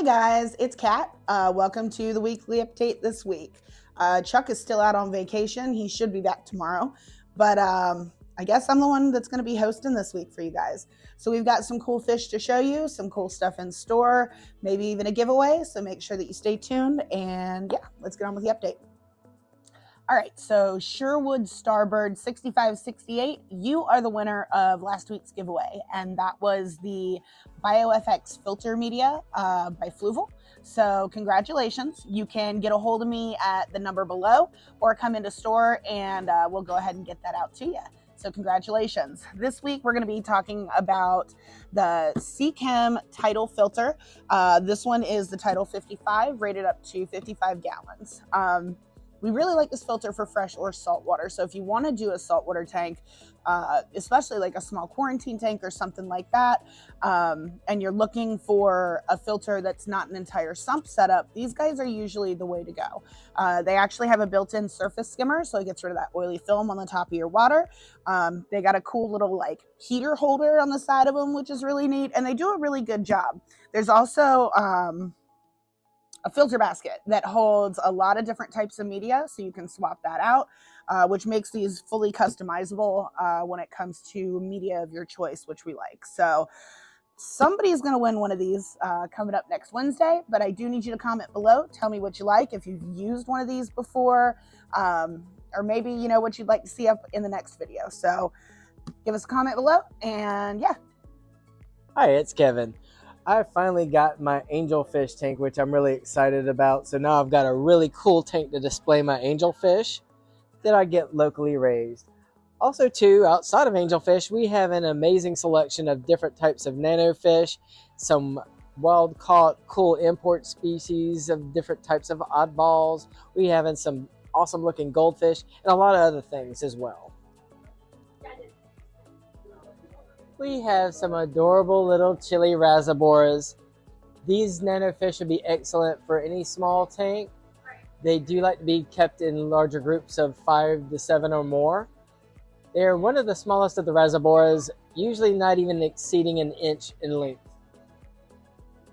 guys, it's Kat. Welcome to the weekly update this week. Chuck is still out on vacation. He should be back tomorrow, but I guess I'm the one that's going to be hosting this week for you guys. So we've got some cool fish to show you, some cool stuff in store, maybe even a giveaway. So make sure that you stay tuned, and yeah, let's get on with the update. All right, so Sherwood Starbird 6568, you are the winner of last week's giveaway, and that was the BioFX filter media by Fluval. So congratulations. You can get a hold of me at the number below or come into store and we'll go ahead and get that out to you. So congratulations. This week we're going to be talking about the Seachem Tidal filter. This one is the Tidal 55, rated up to 55 gallons. We really like this filter for fresh or salt water. So if you want to do a saltwater tank, especially like a small quarantine tank or something like that, and you're looking for a filter that's not an entire sump setup, these guys are usually the way to go. They actually have a built-in surface skimmer, so it gets rid of that oily film on the top of your water. They got a cool little like heater holder on the side of them, which is really neat, and they do a really good job. There's also a filter basket that holds a lot of different types of media, so you can swap that out, which makes these fully customizable when it comes to media of your choice, which we like. So somebody's going to win one of these coming up next Wednesday, but I do need you to comment below. Tell me what you like, if you've used one of these before, or maybe you know what you'd like to see up in the next video. So give us a comment below, and yeah. Hi, it's Kevin. I finally got my angelfish tank, which I'm really excited about. So now I've got a really cool tank to display my angelfish that I get locally raised. Also too, outside of angelfish, we have an amazing selection of different types of nanofish, some wild caught cool import species of different types of oddballs. We have some awesome looking goldfish and a lot of other things as well. We have some adorable little chili RASBORAs. These nanofish would be excellent for any small tank. They do like to be kept in larger groups of 5 to 7 or more. They are one of the smallest of the RASBORAs, usually not even exceeding an inch in length.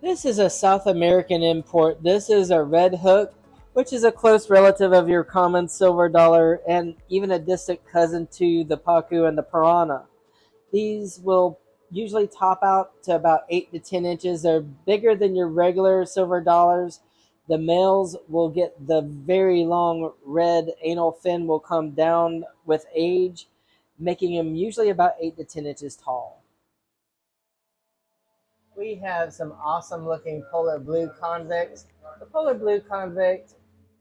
This is a South American import. This is a red hook, which is a close relative of your common silver dollar and even a distant cousin to the pacu and the piranha. These will usually top out to about 8 to 10 inches. They're bigger than your regular silver dollars. The males will get the very long red anal fin will come down with age, making them usually about 8 to 10 inches tall. We have some awesome looking polar blue convicts. The polar blue convict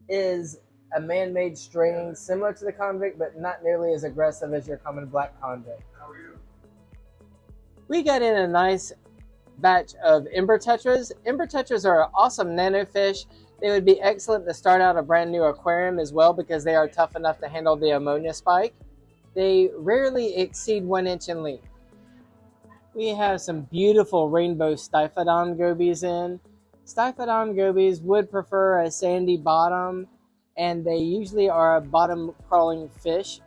is a man-made strain similar to the convict, but not nearly as aggressive as your common black convict. We got in a nice batch of EMBER tetras. EMBER tetras are awesome nanofish. They would be excellent to start out a brand new aquarium as well because they are tough enough to handle the ammonia spike. They rarely exceed 1 inch in length. We have some beautiful rainbow STIPHODON gobies in. STIPHODON gobies would prefer a sandy bottom, and they usually are a bottom crawling fish.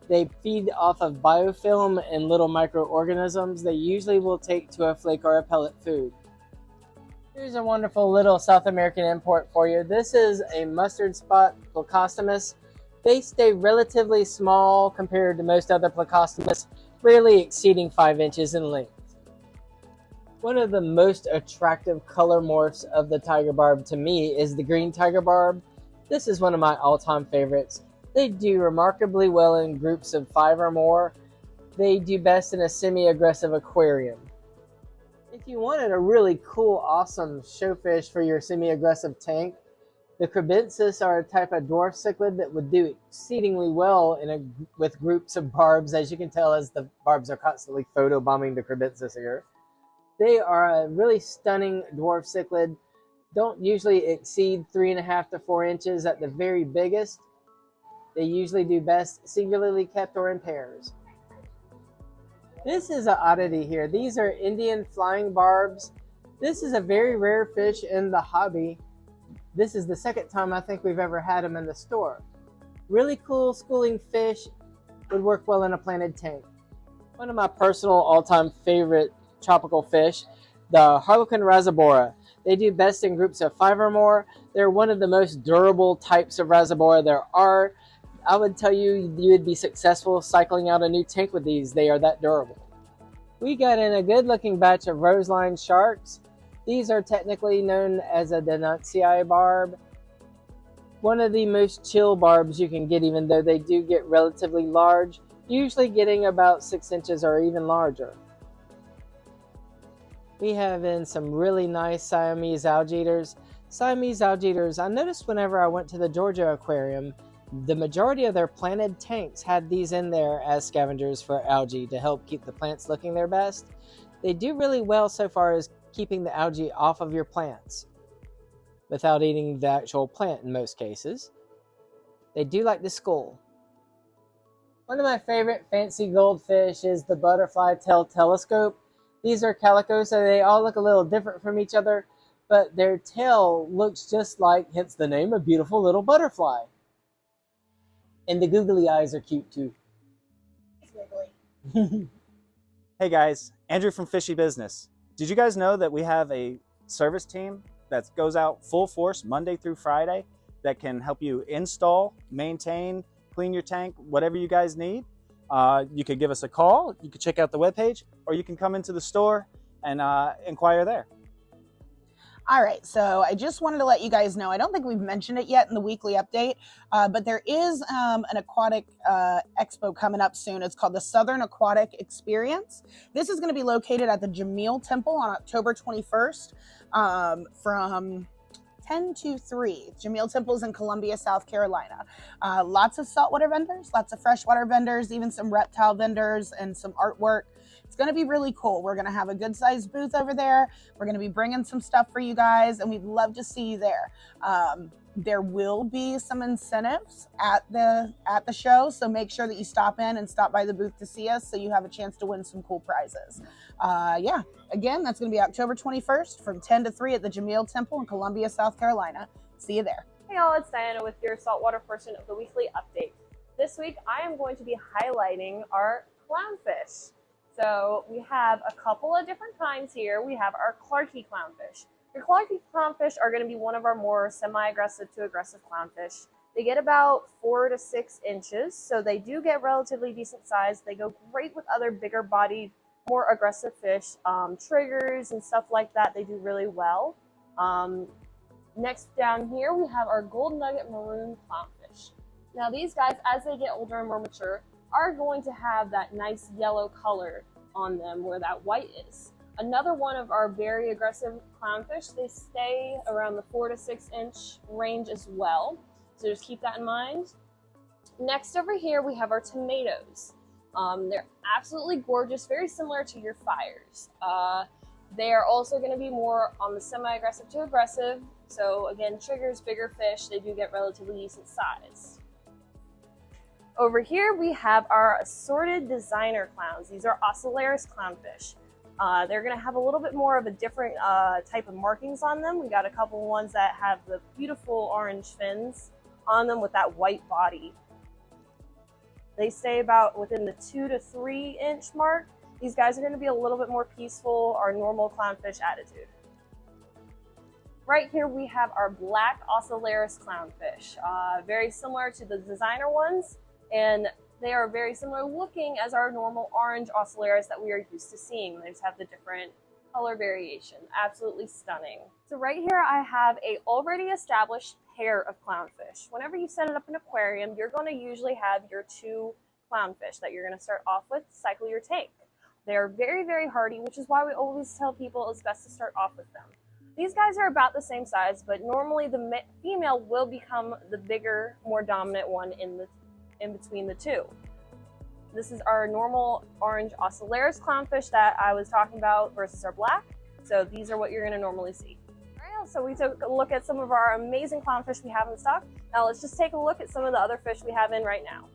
They feed off of biofilm and little microorganisms. They usually will take to a flake or a pellet food. Here's a wonderful little South American import for you. This is a mustard spot plecostomus. They stay relatively small compared to most other plecostomus, rarely exceeding 5 inches in length. One of the most attractive color morphs of the tiger barb to me is the green tiger barb. This is one of my all-time favorites. They do remarkably well in groups of 5 or more. They do best in a semi-aggressive aquarium. If you wanted a really cool, awesome showfish for your semi-aggressive tank, the KRIBENSES are a type of dwarf cichlid that would do exceedingly well with groups of barbs, as you can tell as the barbs are constantly photobombing the KRIBENSES here. They are a really stunning dwarf cichlid. Don't usually exceed 3.5 to 4 inches at the very biggest. They usually do best singularly kept or in pairs. This is an oddity here. These are Indian flying barbs. This is a very rare fish in the hobby. This is the second time I think we've ever had them in the store. Really cool schooling fish, would work well in a planted tank. One of my personal all-time favorite tropical fish, the HARLEQUIN RASBORA. They do best in groups of 5 or more. They're one of the most durable types of RASBORA there are. I would tell you, you would be successful cycling out a new tank with these. They are that durable. We got in a good looking batch of ROSELINE sharks. These are technically known as a Denuncii barb. One of the most chill barbs you can get, even though they do get relatively large, usually getting about 6 inches or even larger. We have in some really nice Siamese algae eaters. Siamese algae eaters, I noticed whenever I went to the Georgia aquarium, the majority of their planted tanks had these in there as scavengers for algae to help keep the plants looking their best. They do really well so far as keeping the algae off of your plants without eating the actual plant in most cases. They do like the skull. One of my favorite fancy goldfish is the butterfly tail telescope. These are calico, so they all look a little different from each other, but their tail looks just like, hence the name, a beautiful little butterfly. And the googly eyes are cute too. It's wiggly. Hey guys, Andrew from Fishy Business. Did you guys know that we have a service team that goes out full force Monday through Friday that can help you install, maintain, clean your tank, whatever you guys need? You could give us a call, you could check out the webpage, or you can come into the store and inquire there. All right, so I just wanted to let you guys know, I don't think we've mentioned it yet in the weekly update, but there is an aquatic expo coming up soon. It's called the Southern Aquatic Experience. This is going to be located at the Jameel Temple on October 21st from 10 to 3. Jameel Temple is in Columbia, South Carolina. Lots of saltwater vendors, lots of freshwater vendors, even some reptile vendors and some artwork. It's going to be really cool. We're going to have a good sized booth over there. We're going to be bringing some stuff for you guys, and we'd love to see you there. There will be some incentives at the show, so make sure that you stop in and stop by the booth to see us so you have a chance to win some cool prizes. Yeah, again, that's going to be October 21st from 10 to 3 at the Jameel Temple in Columbia, South Carolina. See you there. Hey y'all, it's Diana with your saltwater portion of the weekly update. This week I am going to be highlighting our clownfish. So we have a couple of different kinds here. We have our Clarkie clownfish. Your Clarkie clownfish are going to be one of our more semi-aggressive to aggressive clownfish. They get about 4 to 6 inches, so they do get relatively decent size. They go great with other bigger bodied, more aggressive fish, triggers and stuff like that. They do really well. Next down here we have our gold nugget maroon clownfish. Now these guys, as they get older and more mature, are going to have that nice yellow color on them where that white is. Another one of our very aggressive clownfish, they stay around the 4 to 6 inch range as well. So just keep that in mind. Next over here, we have our tomatoes. They're absolutely gorgeous, very similar to your fires. They are also going to be more on the semi-aggressive to aggressive. So again, triggers, bigger fish, they do get relatively decent size. Over here, we have our assorted designer clowns. These are Ocellaris clownfish. They're going to have a little bit more of a different type of markings on them. We got a couple ones that have the beautiful orange fins on them with that white body. They stay about within the 2 to 3 inch mark. These guys are going to be a little bit more peaceful, our normal clownfish attitude. Right here we have our black Ocellaris clownfish. Very similar to the designer ones, and they are very similar looking as our normal orange Ocellaris that we are used to seeing. They just have the different color variation. Absolutely stunning. So right here I have a already established pair of clownfish. Whenever you set it up in an aquarium, you're going to usually have your 2 clownfish that you're going to start off with to cycle your tank. They are very, very hardy, which is why we always tell people it's best to start off with them. These guys are about the same size, but normally the female will become the bigger, more dominant one in between the 2. This is our normal orange Ocellaris clownfish that I was talking about versus our black. So these are what you're going to normally see. All right, so we took a look at some of our amazing clownfish we have in stock. Now let's just take a look at some of the other fish we have in right now.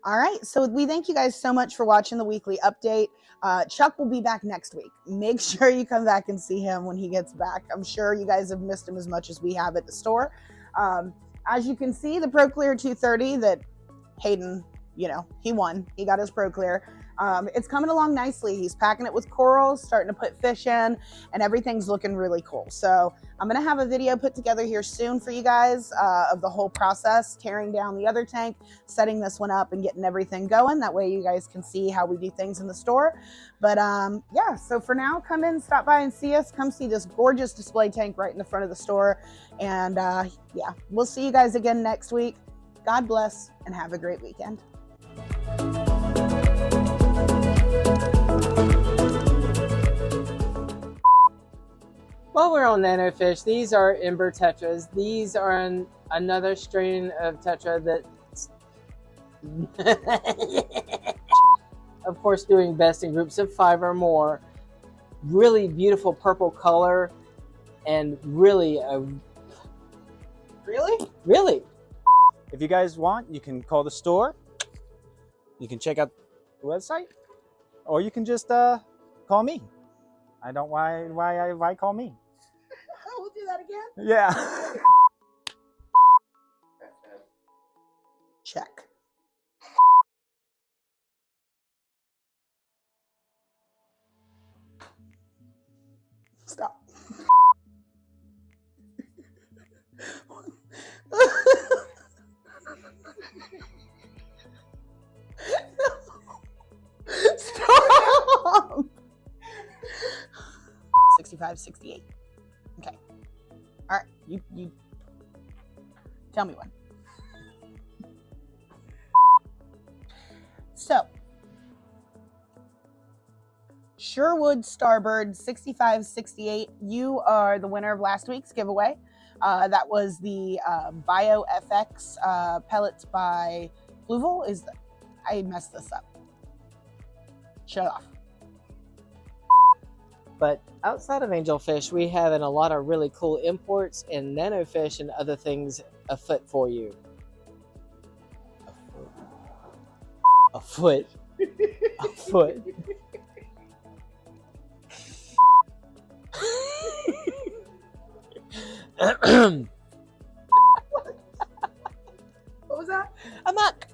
All right, so we thank you guys so much for watching the weekly update. Chuck will be back next week. Make sure you come back and see him when he gets back. I'm sure you guys have missed him as much as we have at the store. As you can see, the Pro Clear 230 that Hayden, he won. He got his Pro Clear. It's coming along nicely. He's packing it with corals, starting to put fish in, and everything's looking really cool. So I'm going to have a video put together here soon for you guys of the whole process, tearing down the other tank, setting this one up, and getting everything going. That way you guys can see how we do things in the store. But yeah, so for now, come in, stop by and see us. Come see this gorgeous display tank right in the front of the store. And yeah, we'll see you guys again next week. God bless and have a great weekend. While we're on nanofish, these are Ember tetras. These are another strain of tetra that's of course doing best in groups of 5 or more. Really beautiful purple color and really If you guys want, you can call the store. You can check out the website, or you can just call me. I don't why call me. We'll do that again. Yeah. Check. Stop. Stop. 65, 68. Okay. All right. You tell me when. So, Sherwood Starbird 6568, you are the winner of last week's giveaway. That was the BioFX pellets by Blueville. I messed this up. Shut off. But outside of angelfish, we have a lot of really cool imports and nanofish and other things afoot for you. Afoot. Afoot. What was that? A muck.